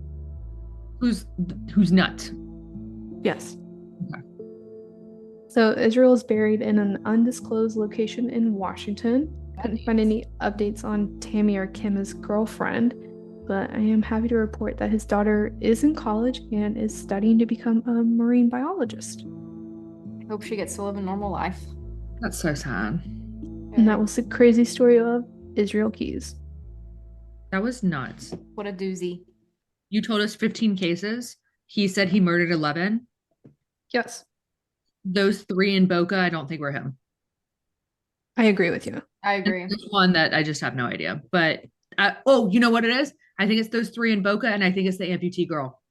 Who's nuts? Yes. Okay. So Israel is buried in an undisclosed location in Washington. Couldn't find any updates on Tammy or Kim, his girlfriend, but I am happy to report that his daughter is in college and is studying to become a marine biologist. Hope she gets to live a normal life. That's so sad. And that was the crazy story of Israel Keys. That was nuts. What a doozy. You told us 15 cases. He said he murdered 11. Yes, Those 3 in Boca, I don't think were him. I agree with you. I agree. And there's one that I just have no idea. But you know what it is? I think it's those 3 in Boca, and I think it's the amputee girl.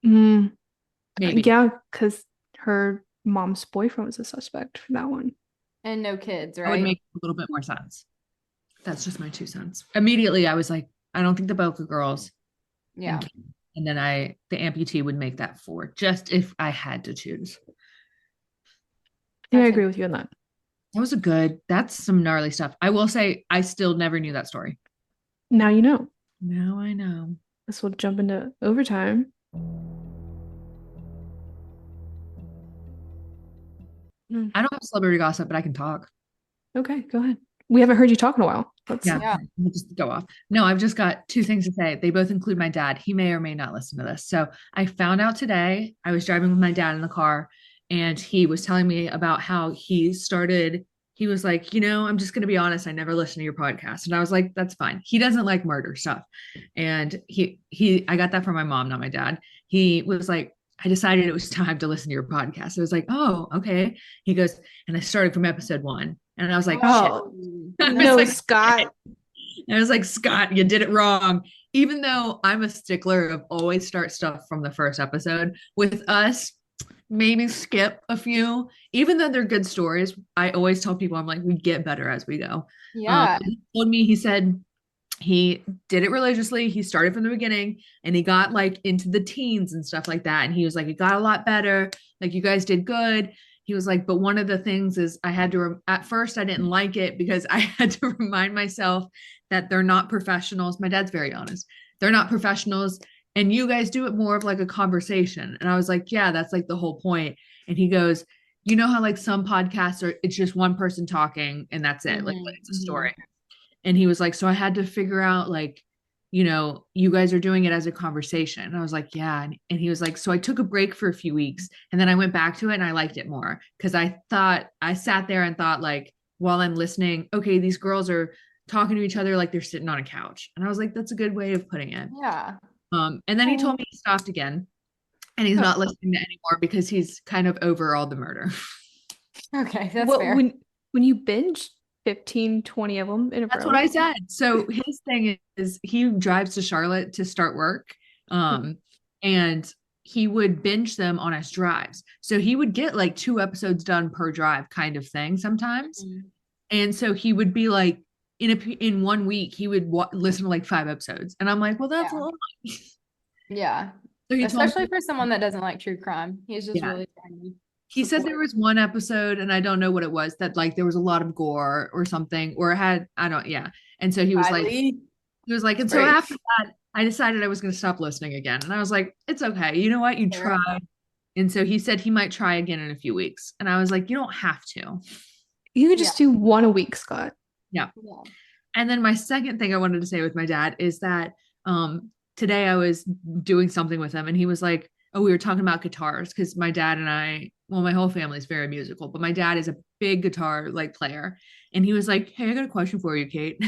Maybe. Yeah, because her mom's boyfriend was a suspect for that one. And no kids, That right? would make a little bit more sense. That's just my 2 cents. Immediately, I was like, I don't think the Boca girls. Yeah. And then the amputee would make that 4, just if I had to choose. Yeah, I agree with you on that. That's some gnarly stuff. I will say, I still never knew that story. Now you know. Now I know. This will jump into overtime. I don't have celebrity gossip, but I can talk. Okay, go ahead. We haven't heard you talk in a while. Yeah. We'll just go off. No, I've just got 2 things to say. They both include my dad. He may or may not listen to this. So I found out today, I was driving with my dad in the car, and he was telling me about how he was like, I'm just going to be honest. I never listened to your podcast. And I was like, that's fine. He doesn't like murder stuff. And I got that from my mom, not my dad. He was like, I decided it was time to listen to your podcast. I was like, oh, okay. He goes, and I started from episode 1. And I was like, Oh, shit. no, like, Scott. And I was like, Scott, you did it wrong. Even though I'm a stickler of always start stuff from the first episode, with us, maybe skip a few. Even though they're good stories, I always tell people, I'm like, we get better as we go. Yeah. He told me, he said he did it religiously. He started from the beginning, and he got like into the teens and stuff like that. And he was like, it got a lot better. Like, you guys did good. He was like, but one of the things is I had to, at first I didn't like it because I had to remind myself that they're not professionals. My dad's very honest. They're not professionals. And you guys do it more of like a conversation. And I was like, yeah, that's like the whole point. And he goes, you know how like some podcasts it's just one person talking and that's it. Like, it's a story. And he was like, so I had to figure out like, you guys are doing it as a conversation. And I was like, yeah. And he was like, so I took a break for a few weeks, and then I went back to it and I liked it more. Cause I sat there and thought like, while I'm listening, okay, these girls are talking to each other like they're sitting on a couch. And I was like, that's a good way of putting it. Yeah. And then he told me he stopped again and he's Oh, not listening to anymore because he's kind of over all the murder. okay, that's What fair. when you binge 15, 20 of them in a That's row? what I said. So his thing is he drives to Charlotte to start work. And he would binge them on his drives. So he would get like 2 episodes done per drive kind of thing sometimes. And so he would be like in 1 week he would listen to like 5 episodes. And I'm like, well, that's a Yeah. lot. Yeah. So he told Especially me, for someone that doesn't like true crime. He's just yeah. really trying to He said support. there was one episode, and I don't know what it was, that like there was a lot of gore or something, or it had, I don't, yeah. And so he was like, Riley. and so Great. after that, I decided I was going to stop listening again. And I was like, it's okay. You know what? You Fair. try. And so he said he might try again in a few weeks. And I was like, you don't have to. You could just do one a week, Scott. Yeah. Yeah. And then my second thing I wanted to say with my dad is that today I was doing something with him and he was like, oh, we were talking about guitars because my dad and I, well, my whole family is very musical, but my dad is a big guitar like player. And he was like, hey, I got a question for you, Kate.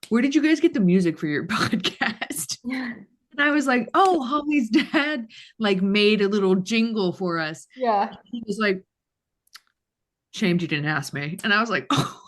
Where did you guys get the music for your podcast? And I was like, oh, Holly's dad like made a little jingle for us. Yeah. He was like, shamed you didn't ask me. And I was like, oh,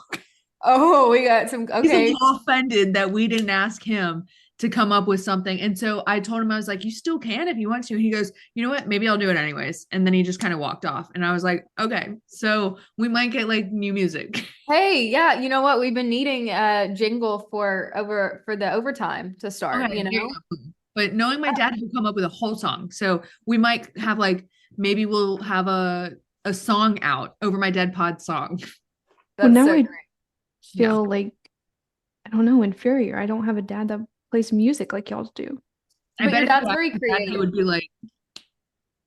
Oh, we got some. he's a Okay. little offended that we didn't ask him to come up with something. And so I told him, I was like, you still can if you want to. And he goes, you know what? Maybe I'll do it anyways. And then he just kind of walked off. And I was like, okay, so we might get like new music. Hey, yeah, you know what? We've been needing a jingle for the overtime to start, Okay, you here know? you go. But knowing my dad will come up with a whole song. So we might have like, maybe we'll have a song out over my dead pod song. Well, That's now so I great. feel like, I don't know, inferior. I don't have a dad that plays music like y'all do. I But bet your if dad's you asked very my dad, creative. he would be like,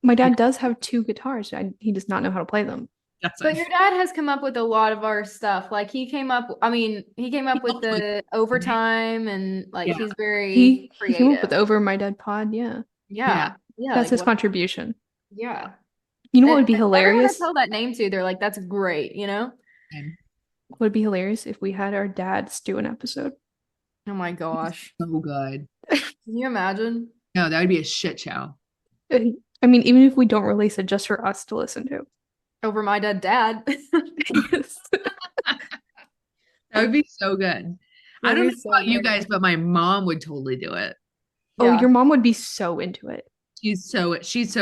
My dad does have 2 guitars. He does not know how to play them. that's But it. your dad has come up with a lot of our stuff. Like he came up with the overtime and like Yeah. he's very He came up with creative. Over My Dead Pod. Yeah. Yeah. Yeah. That's Like his what? contribution. Yeah. You know what would be Everyone I hilarious? tell that name to, they're like, that's great, you know? And Would be hilarious if we had our dads do an episode. Oh my gosh. so good. Can you imagine? No, that would be a shit show. I mean, even if we don't release it just for us to listen to. Over my dead dad. Yes. That would be so good. I That'd don't be know so about you good. guys, but my mom would totally do it. Oh, Yeah. your mom would be so into it. She's so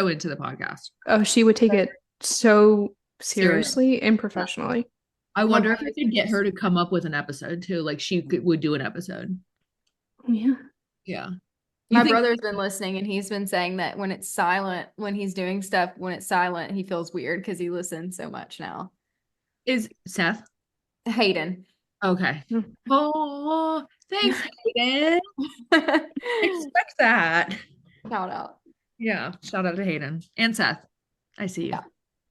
into the podcast. Oh, she would take it so Serious. seriously and professionally. I My wonder if I brother's could get been her to come up with an episode too. Like would do an episode. Oh, yeah. Yeah. My brother's been listening and he's been saying that when it's silent, when he's doing stuff, when it's silent, he feels weird because he listens so much now. Is Seth? Hayden. Okay. Hmm. Oh, thanks, Hayden. Expect that. Shout out. Yeah. Shout out to Hayden and Seth. I see you. Yeah.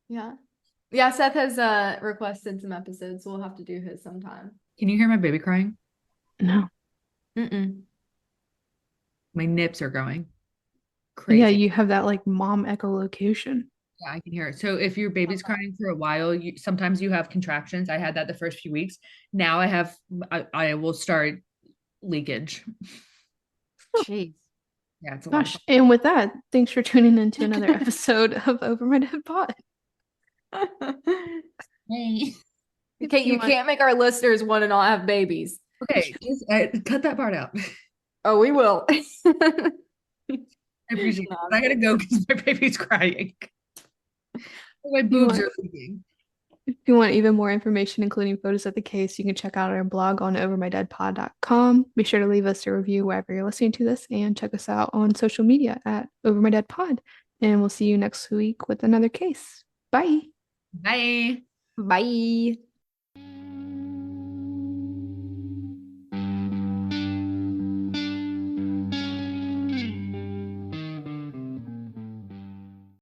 Yeah. Yeah, Seth has requested some episodes, so we'll have to do his sometime. Can you hear my baby crying? No. Mm-mm. My nips are going crazy. Yeah, you have that like mom echolocation. Yeah, I can hear it. So if your baby's crying for a while, sometimes you have contractions. I had that the first few weeks. Now I will start leakage. Jeez. Yeah, it's a lot. Gosh, and with that, thanks for tuning in to another episode of Over My Dead Pod. Hey. Okay, you can't make our listeners want to not have babies. Okay, just cut that part out. Oh, we will. I appreciate it. I gotta go because my baby's crying. My boobs are leaking. If you want even more information, including photos of the case, you can check out our blog on overmydeadpod.com. Be sure to leave us a review wherever you're listening to this and check us out on social media at overmydeadpod. And we'll see you next week with another case. Bye. Bye. Bye.